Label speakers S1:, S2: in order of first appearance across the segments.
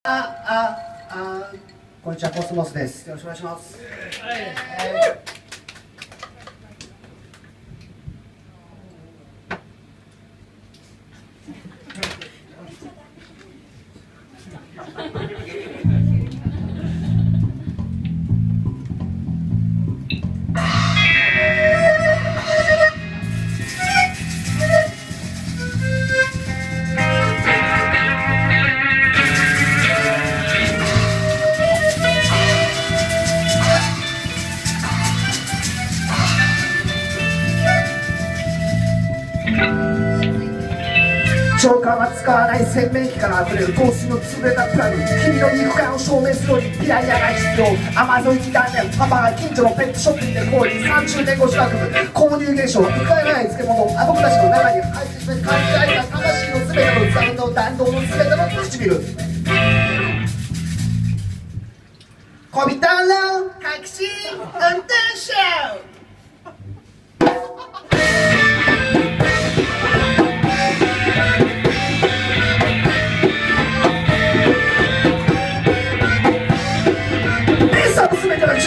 S1: こんにちは、コスモスです。よろしくお願いします。ジョーカーは使わない洗面器から溢れる香水の潰れたプラグ、君の肉感を証明するのにピライアが必要。アマゾン一断念、パパが近所のペットショップにて行為30年越し学部購入現象、深いない漬物、僕たちの中に入って感じられた魂の全ての残の弾道の全ての唇、小人の確信運転手。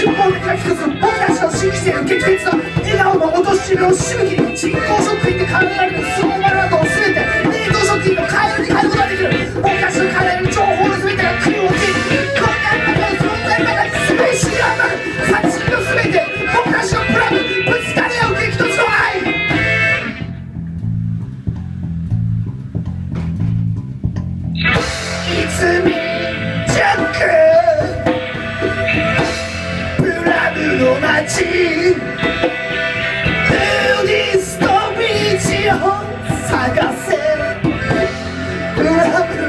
S1: 僕たちの信じている激烈な笑顔の落とし汁をしぶきに人工食品で考えられるスモールなどを全て冷凍食品のカエルに変えることができる。僕たちの体に情報の全てが空を切り、こんな中の存在の中に全て知り当たる殺人の全て、僕たちのプラグ、ぶつかり合う激突の愛。いつみジャックの街、ヌーディストビーチを探せ、クラブの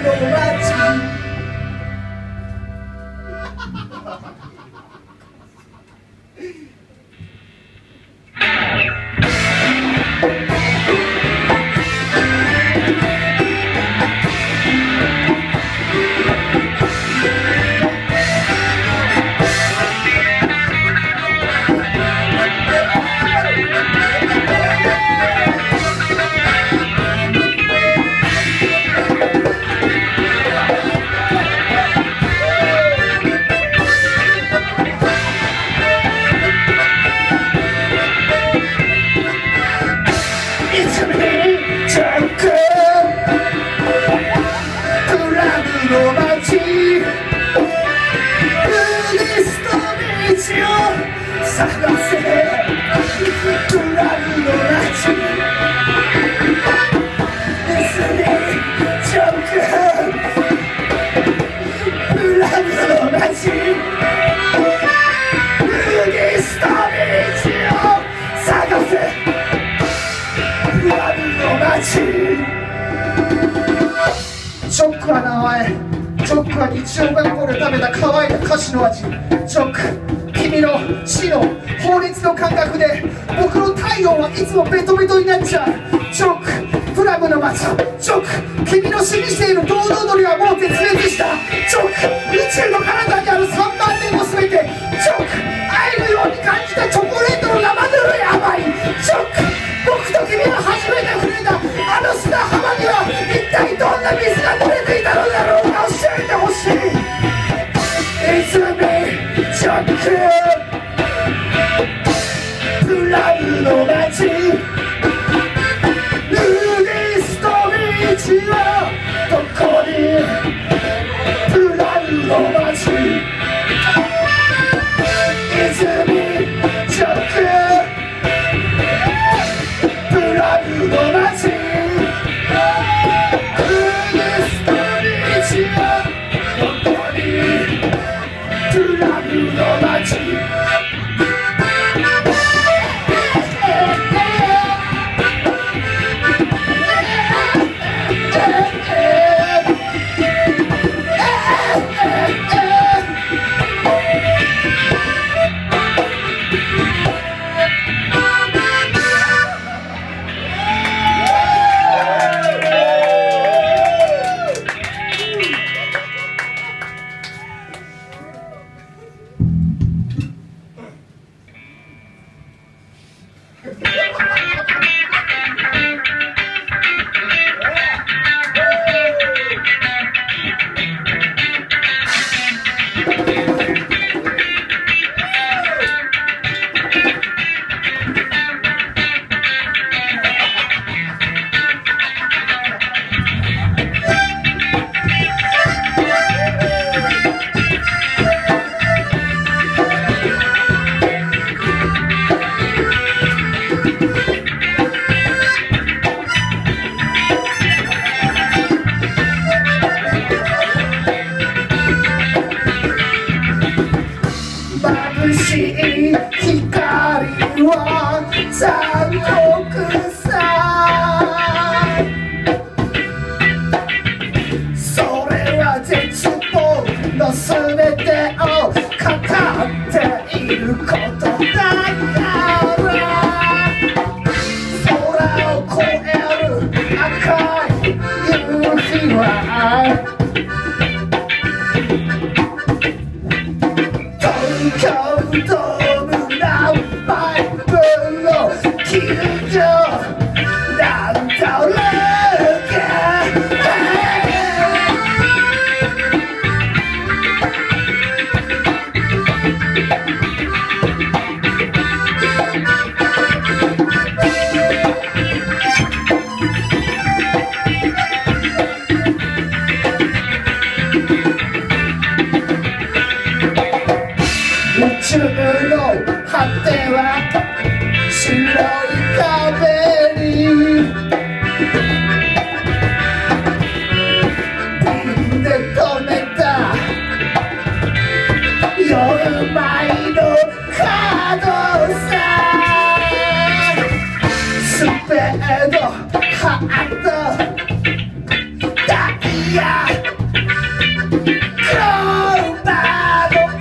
S1: 街。チョックは名前、チョックは日常学校で食べた乾いた菓子の味。チョック、君の死の法律の感覚で僕の体温はいつもベトベトになっちゃう。チョック、プラムの街。チョック、君の信じている堂々鳥はもう絶滅した。チョック、宇宙の彼方にある3万年の全て。チョック、愛のように感じたチョコレートの生ぬるい甘い。チョック、僕と君が初めて触れたあの砂浜には一体どんな水が漏れていたのだろうか、教えてほしい。泉ジョック、プラムの街、ヌーディストビーチはどこに、プラムの街、泉ジョック、プラムの街、ヌーディストビーチはどこに、プラムの街。の全てを語っていることだから空を越える赤い夕日は東京ドーム何杯分の球場なんだろう宇宙の果ては白い壁に瓶で止めた4枚のカードさスペードハートダイヤクローバーの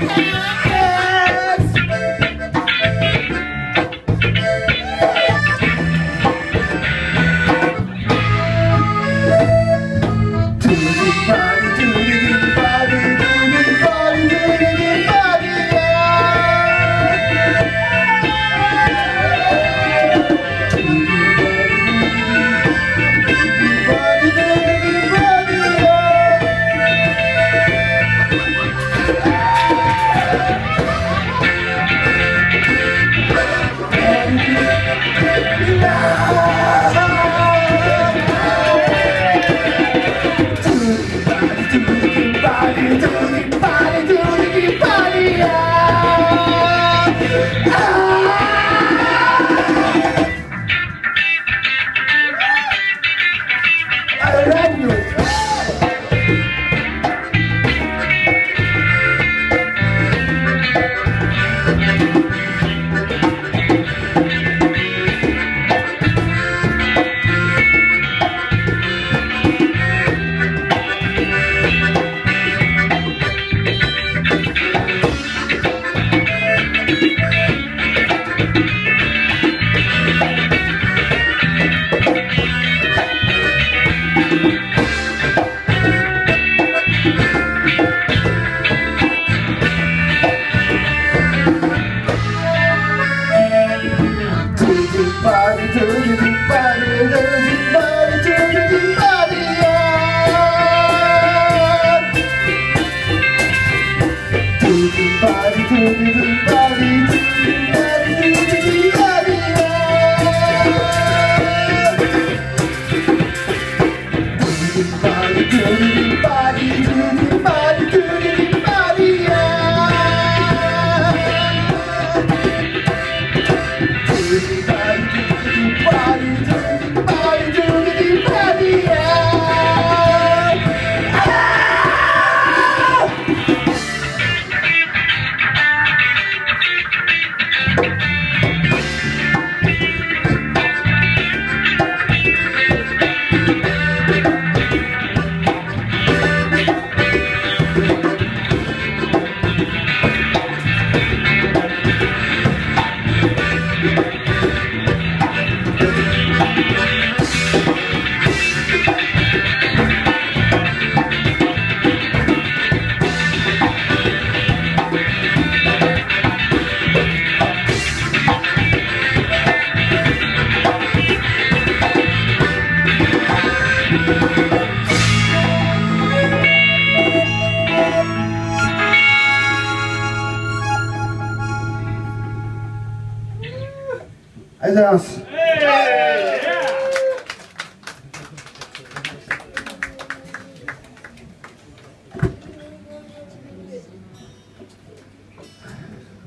S1: ありがとうございます。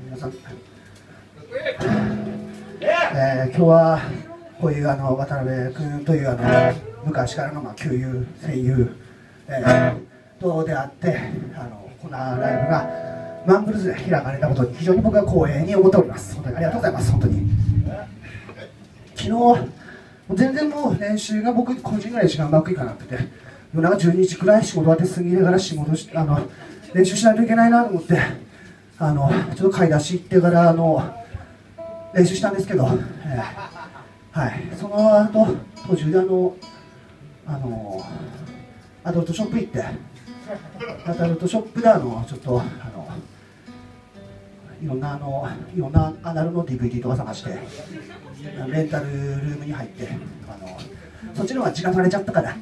S1: 皆さん、今日はこういう渡辺君という昔からの旧友声優、と出会ってこんなライブがマンブルズで開かれたことに非常に僕は光栄に思っております。本当にありがとうございます。本当に昨日全然もう練習が僕個人の練習がうまくいかなくて夜中12時くらい仕事終わって過ぎながら仕事し練習しないといけないなと思って、ちょっと買い出し行ってから練習したんですけど、はい、その後途中でアダルトショップ行って、アダルトショップでちょっといろんなアナルの DVD とか探してレンタルルームに入って、そっちの方が時間取られちゃったから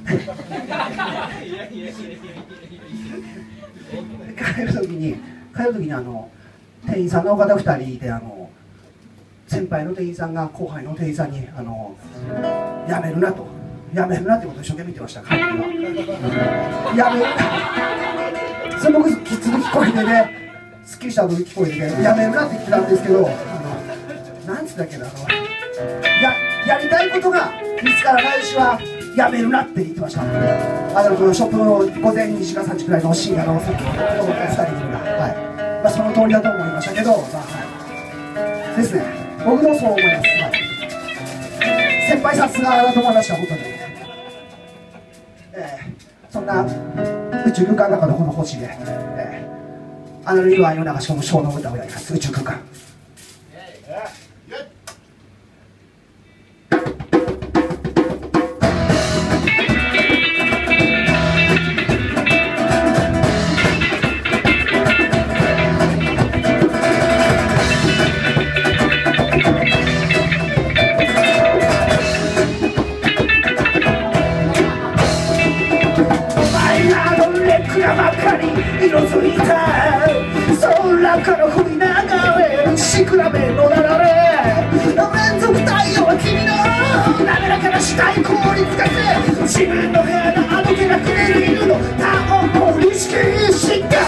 S1: 帰る時に店員さんの方2人で先輩の店員さんが後輩の店員さんにやめるなってことを一生懸命言ってました。帰りはやめるそれ僕きつく聞こえてね、すっきりした時聞こえてね、やめるなって言ってたんですけど、なんつったっけな、やりたいことが見つからないしはやめるなって言ってました。アダルトのショップの午前2時か3時くらいの深夜の2人組が、その通りだと思いましたけど、ですね、僕もそう思います。先輩さすがだと思いました、本当に。そんな宇宙空間の中のこの星で、アナルには夜流し込む小の歌をやります。宇宙空間。色づいた空から降り流れるシクラメンの流れ、連続太陽は君の滑らかな視界凍りつかせ、自分の部屋のあどけなく寝る犬の他を意識した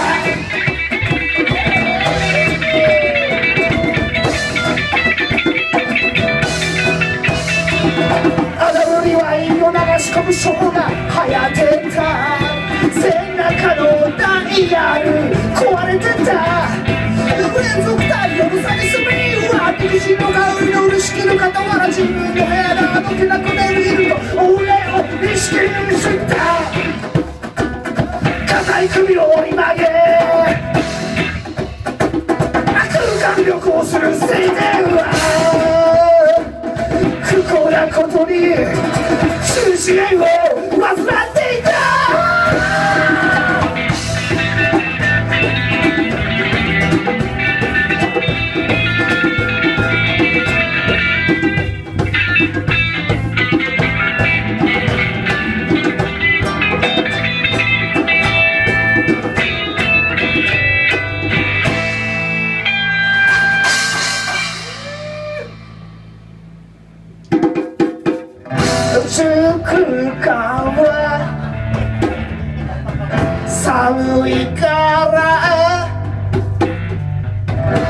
S1: アダルにワインを流し込むショーが流行ってた、背中のダイヤル壊れてた、連続太陽のサイスミーは敵陣の香りの漆器の傍ら、自分の部屋であどけなく寝る犬の俺を意識した硬い首を折り曲げ空間旅行する青年は不幸なことに中止炎を患っていた。宇宙空間は寒いから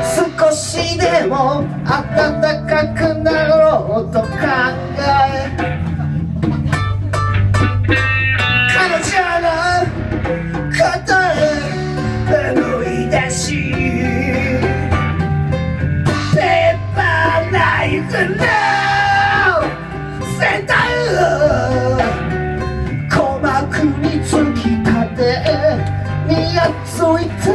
S1: 少しでも暖かくなろうと考え、彼女の肩へ脱いだしペーパーナイフの先端鼓膜に突き立てにやっついた、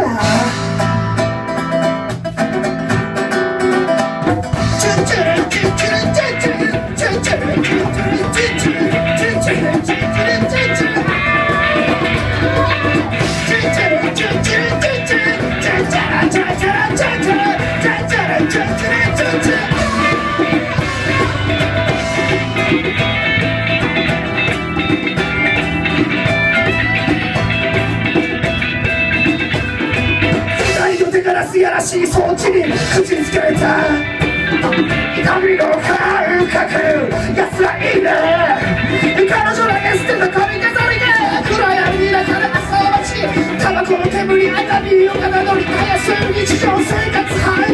S1: やらしい装置に口につけられた痛みの感覚、やつらいいね、彼女だけ捨てた髪飾りが暗闇に泣かれ朝はちタバコの煙赤身をかたどり絶やす日常生活はい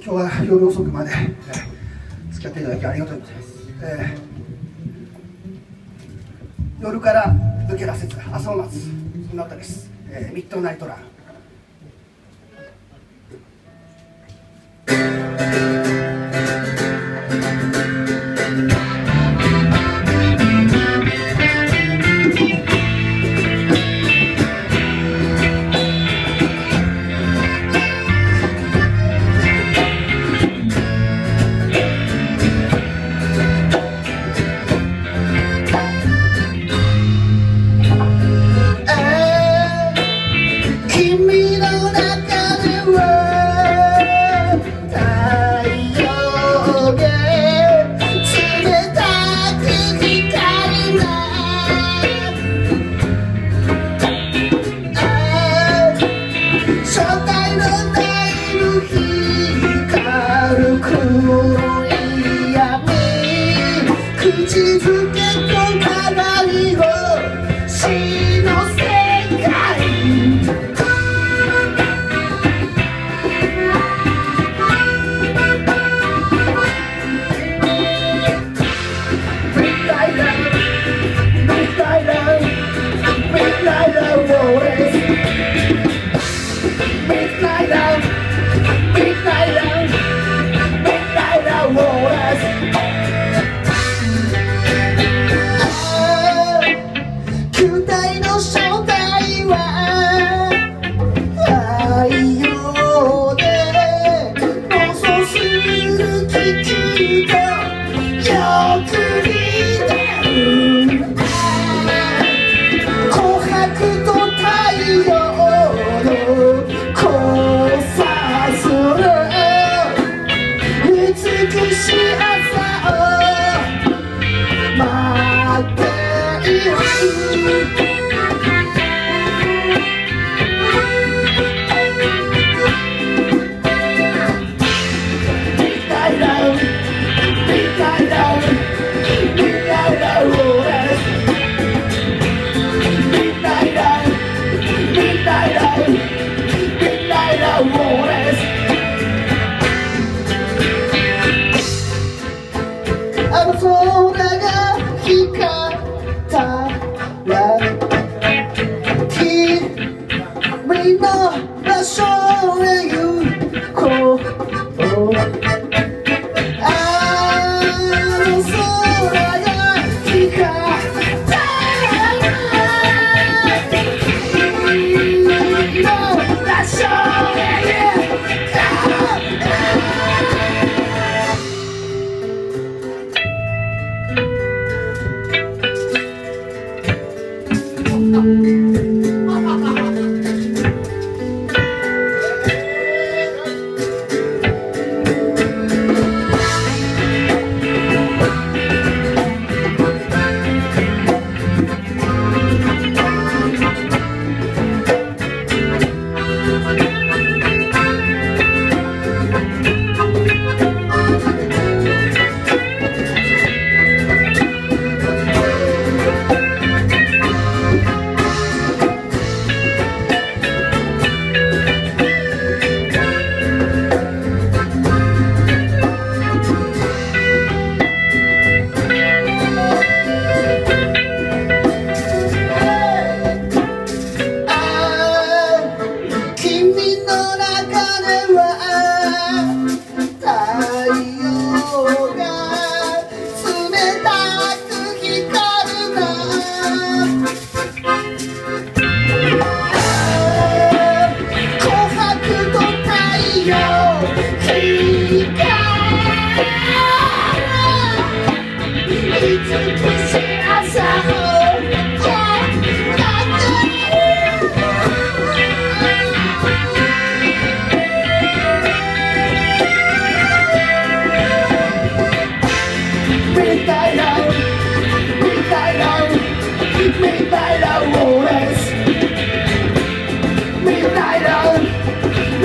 S1: 今日は夜遅くまで、付き合っていただきありがとうございます。夜から抜け出せず朝を待つ、そんな歌です。ミッドナイトラン。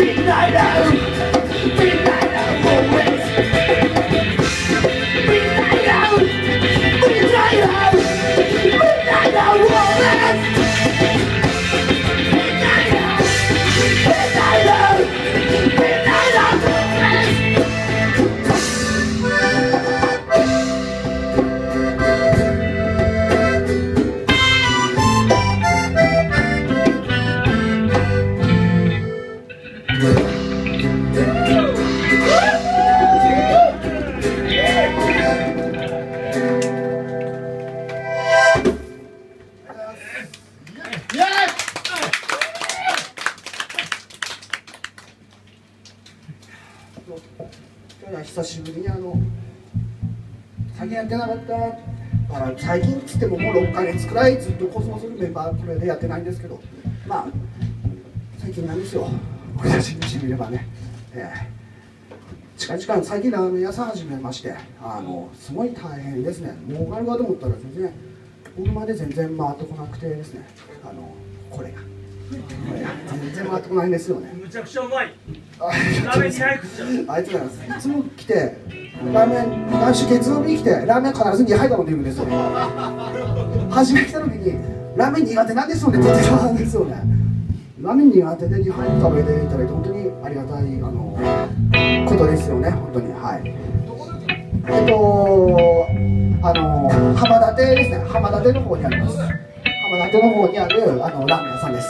S2: Midnight
S1: 最近やってなかった。だから最近っつってももう6ヶ月くらいずっとコスモスのメンバーこれでやってないんですけど、まあ最近なんですよ、俺たちにしてみればね。近々最近ラーメン屋さん始めまして、すごい大変ですね。儲かるかと思ったら全然僕まで全然回ってこなくてですね、これが全然回ってこないんですよね。
S2: むちゃくちゃうまい。ラーメンに早くしちゃう。
S1: ありがとうございます。いつも来てラーメン、来週月曜日に来てラーメン必ず2杯頼んでいくんですよ。初め来た時にラーメン苦手なんですよねって言ってたんですよね。ラーメン苦手で2杯食べていただいて本当にありがたいことですよね、本当に。はい。浜館ですね、浜館の方にあります。浜館の方にあるラーメン屋さんです。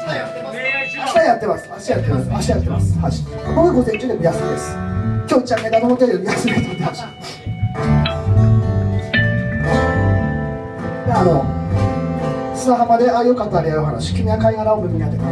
S1: 明日やってます。明日やってます。明日やってます。僕午前中でも休みです。今日ちゃんネタのホテルで休みとってました。砂浜でよかったらお話、君は貝殻を耳に当てた。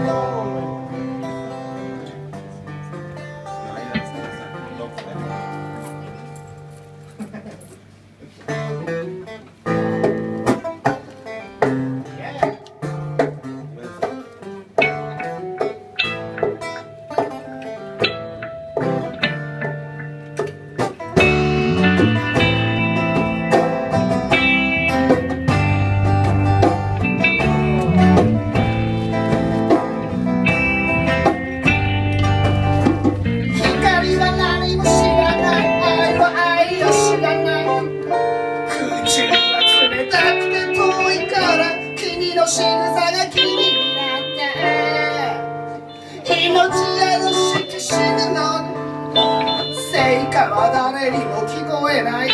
S1: 誰にも聞こえない。黄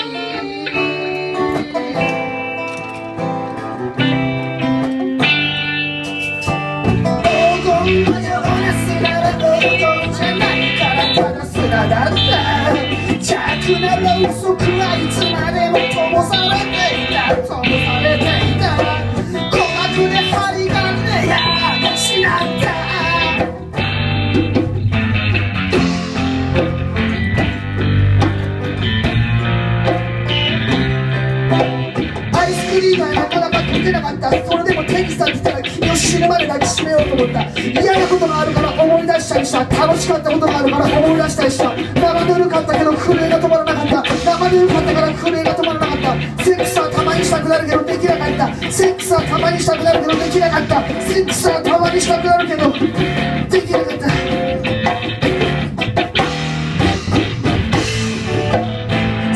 S1: 金のような砂は黄金じゃないからただ砂だった。邪悪なろうそくはいつまでも灯されていた、灯されていた。鼓膜で針金やしなった。出なかった。それでも手にさってたら君を死ぬまで抱きしめようと思った。嫌なことがあるから思い出したりした。楽しかったことがあるから思い出したりした。生ぬるかったけど震えが止まらなかった。生ぬるかったから震えが止まらなかった。セックスはたまにしたくなるけどできなかった。セックスはたまにしたくなるけどできなかった。セックスはたまにしたくなるけどできなかった。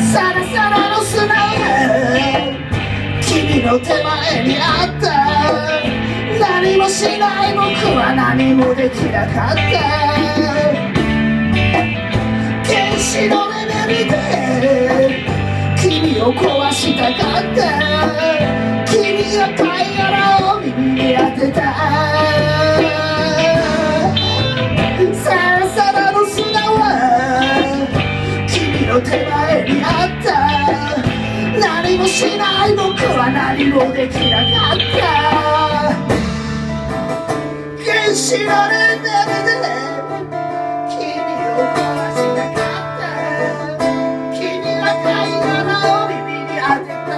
S1: サラサラの砂君の手前にあった。何もしない僕は何もできなかった。原子のレベルで君を壊したかった。君が貝殻を耳に当てた。サラサラの砂は君の手前にあった。何もしない僕は何もできなかった。原子のレベルで君を壊したかった。君は貝殻を耳に当てた。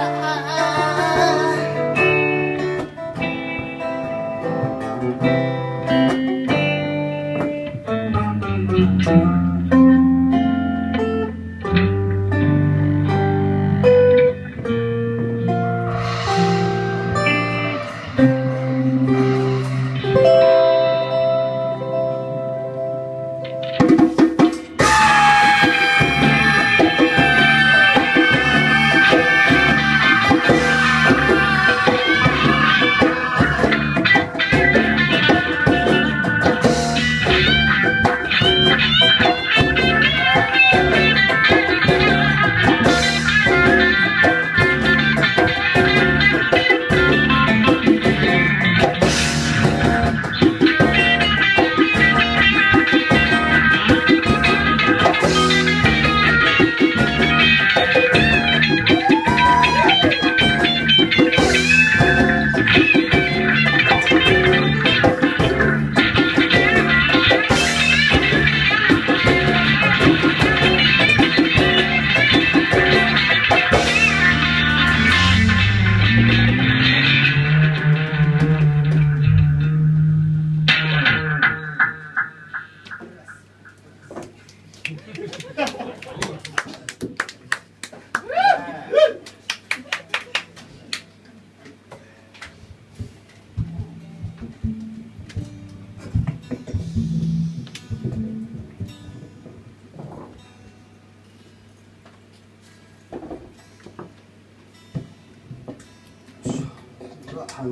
S1: 長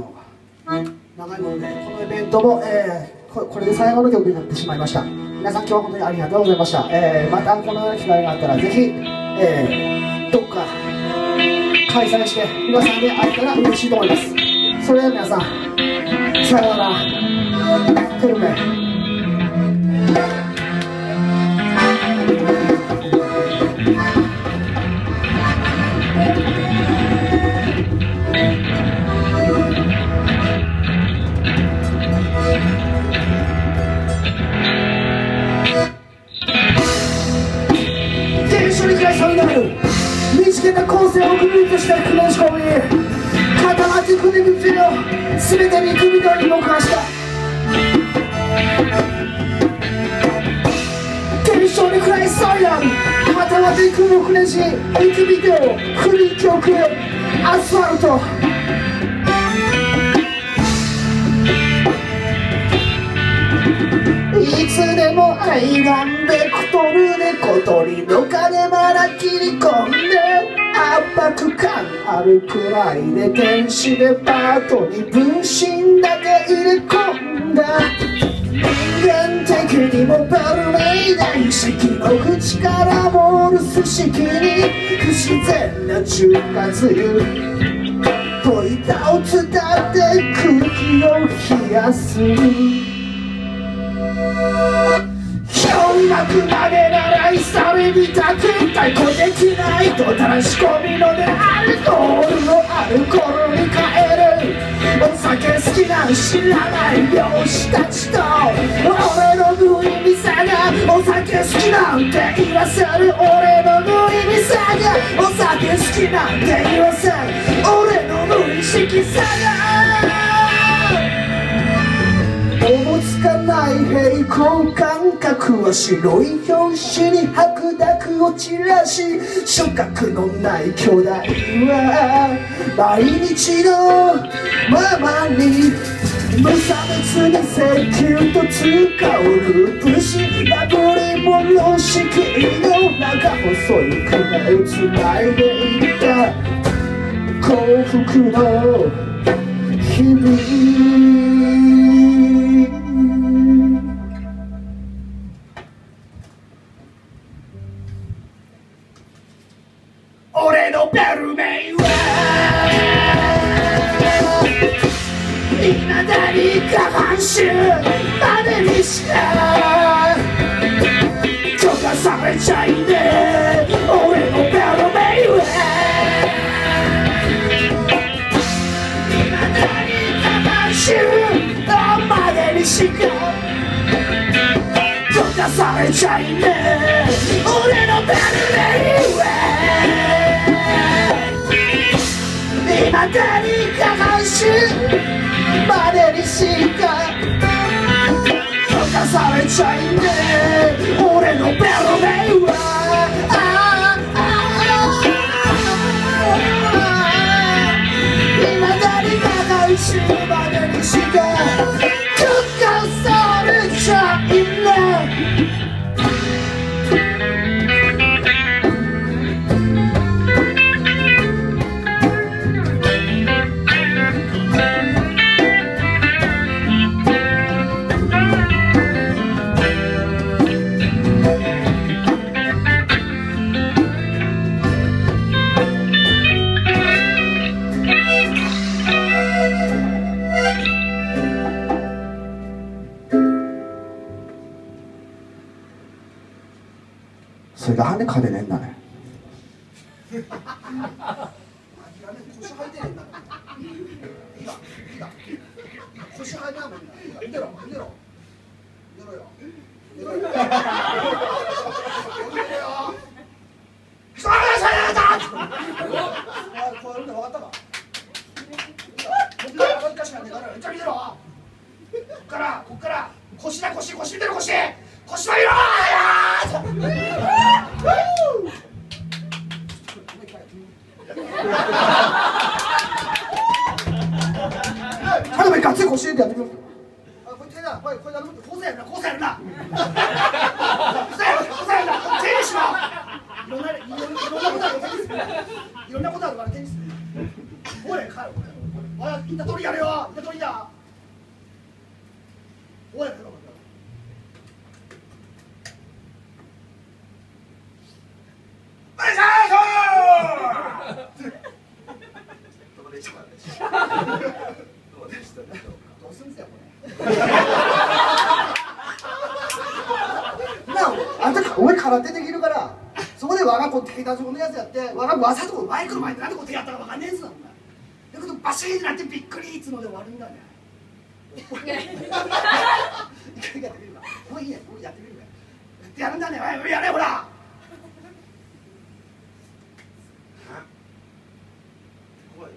S1: いものでこのイベントも、これで最後の曲になってしまいました。皆さん今日は本当にありがとうございました。またこのような機会があったらぜひ、どっか開催して皆さんで会えたら嬉しいと思います。それでは皆さんさようなら。テルメ。見つけた構成を組みとした組み仕込み固まって組み口を全てに組み取り動かした検証に暗いサイラン固まって組む船地息ビデオ古い曲アスファルトいつでも愛がベクトルで小鳥の金まら切り込んで圧迫感あるくらいで天使でパートに分身だけ入れ込んだ人間的にもベルメイダ意識の口からモールス式に不自然な中華つゆ溶いたを伝って空気を冷やす氷膜まで習いされびたく対抗できないとたら仕込みのでアルコールをアルコールに変えるお酒好きなん知らない漁師たちと俺の無意味さがお酒好きなんて言わせる俺の無意味さがお酒好きなんて言わせる俺の無意識さがおぼつかない平行感覚は白い表紙に白濁を散らし触覚のない巨大は毎日のままに無差別に請求と通過をループし破り物式の中細い雲をつないでいった幸福の日々俺のベルメイは今だに下半身までにしか許可されちゃいねえ俺のベルメイは今だに下半身までにしか許可されちゃいねえ俺のベルメイは今だに下半身までにしか許可されちゃいねえ俺のベルメイは今だに下半身までにしか許可されちゃいねえそれが羽かでねんだね。腰入らんもんな。見てろ、見てろ。見ろよ。見ろよ。見ろよ。それだ。こうやるんで分かったか。こっからもう一回しかねえから。めっちゃ見てろ。こっから腰だ腰見てろ腰の色。あでもいいか、つい腰入れてやってみよう。これ手だ、これこうやるな。手にしろ。いろんなことあるから手にする。いろんなことあるから手にする。これかよこれ。おい、いった通りやれよ。いった通りだ。おい、どうすんすよこれ。あんたお前空手できるから、そこで我が子手出しのやつやって、我がわざとマイクの前でなんでこう手やったかわかんねえんすよ。だけどバシーンってなってびっくりっつので終わるんだね。一回やってみるか。もういいね、もうやってみるか。やってやるんだね。おい、やれほら。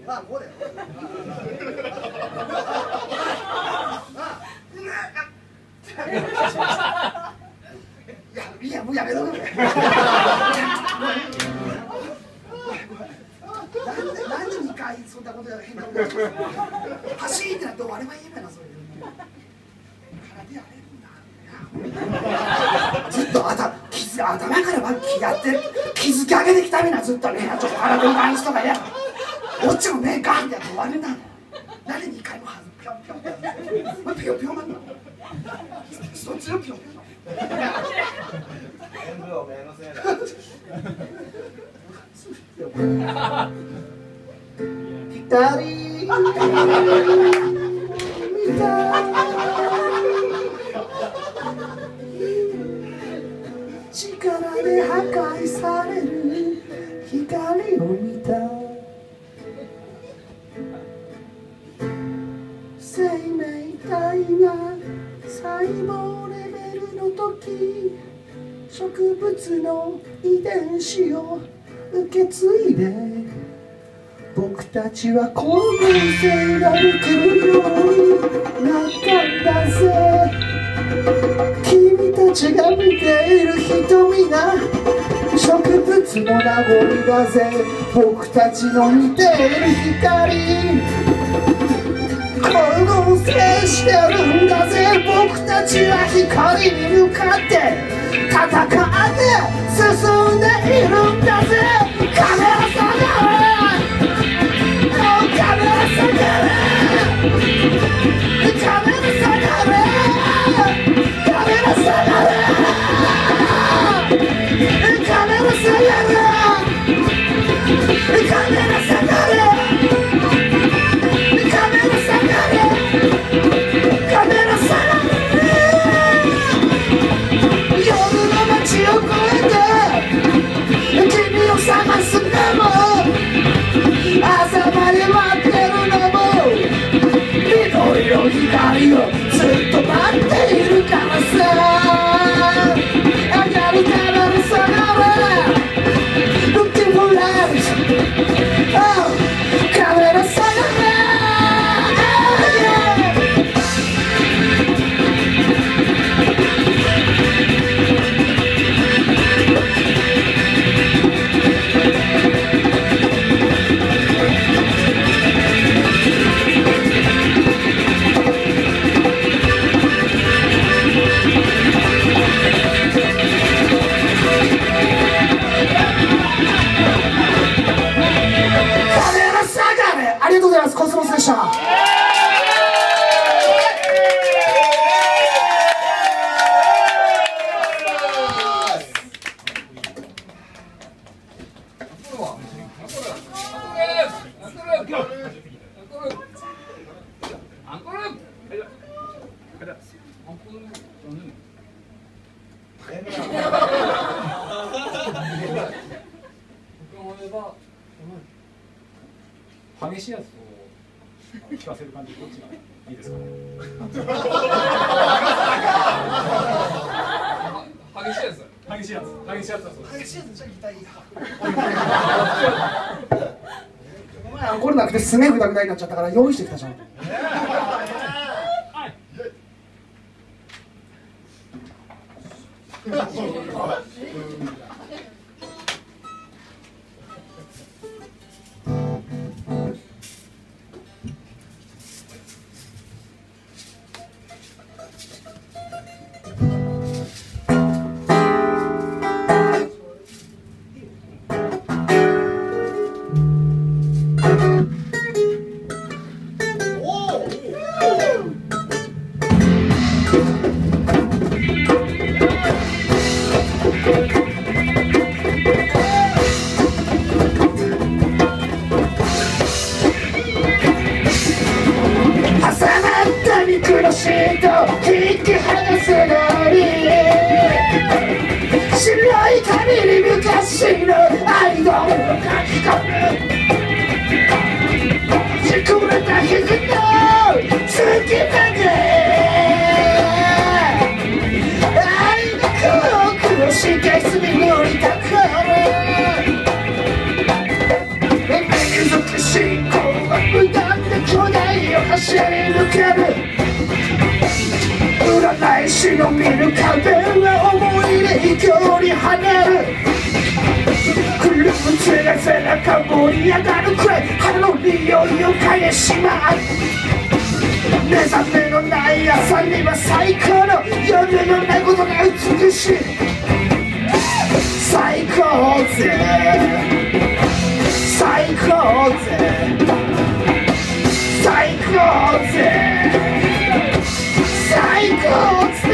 S1: まあこうだよ。いやもうやめろ。なんで2回そんなことや変なことやるの。走りってなって終わればいいんだなそれ。体やれるんだ。ずっと頭からばっきやって築き上げてきためなずっとね、ちょっと体のバランスとかや。こっちもねガンってやって終わるんだ。なんで2回もはずぴょんぴょんってやるの。ぴょんぴょんなんだ。そっちのぴょんぴょん。
S3: 全部おめえのせいだ。
S1: 左見た力で破壊される光を見た。生命体が細胞レベルの時、植物の遺伝子を受け継いで、僕たちは光合成ができるようになったんだぜ。君たちが見ている瞳が植物の名残だぜ。僕たちの見ている光、光合成してるんだぜ。僕たちは光に向かって戦って進んでいるんだぜ。カメラ下がれ、カメラ下がれ、カメラ下がれ、カメラ下がれ、カメラ下がれ、カメラ下がれ、カメラ下がれ、カメラ下がれ。夜の街を越えて君を探すのも、朝まで待ってるのも、緑の光をずっと待っているからさ。上がるカメラ下がれ、 Looking for light、 カメラ下がれ。ありがとうございます。コスモスでした。
S4: 激しいやつを聞かせる感じ、どっちがいいですかね。激しいやつ、激しいやつ、激しいやつだそうです。
S1: 激しいやつじゃ痛い。お前アンコールなくてすげえグダグダになっちゃったから用意してきたじゃん。と引き離せない白い紙に昔のアイドルを書き込むじくれた日々の隙間で愛の空気を控室に塗りたく水木信号は無断で巨大を走り抜ける占い師の見る壁は思いで勢いに跳ねる車が背中盛り上がるくらい歯の匂いを嗅いでしまう目覚めのない朝には最高の夜のないことが美しい最高ぜ最高ぜ最高ぜ最高ぜ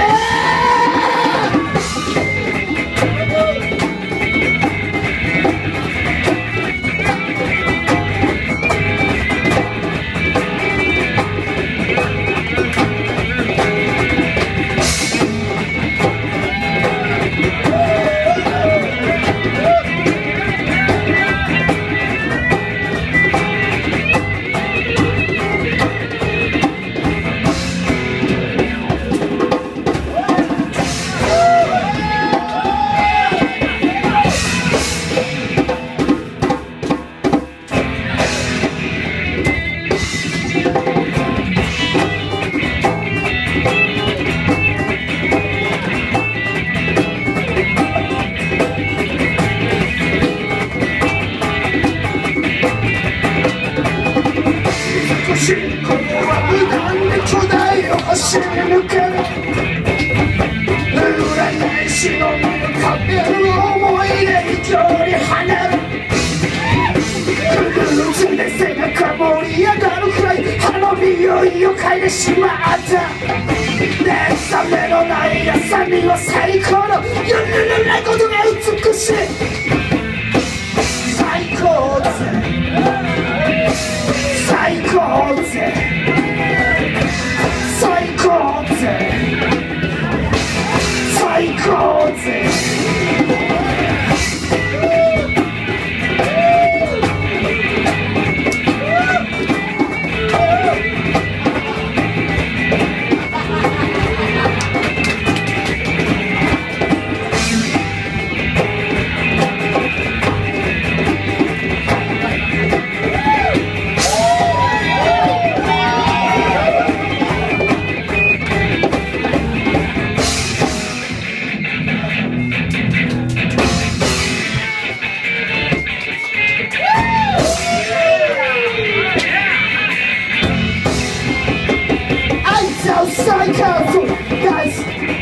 S1: 信号は無断で巨大を走り抜ける占い師の見る壁を思いで勢いに跳ねるフルーツで背中盛り上がるくらい歯の匂いを嗅いでしまった目覚めのない朝には最高の夜のないことが美しい最高ぜ最高ぜ最高ぜ最高ぜ最高ぞナイス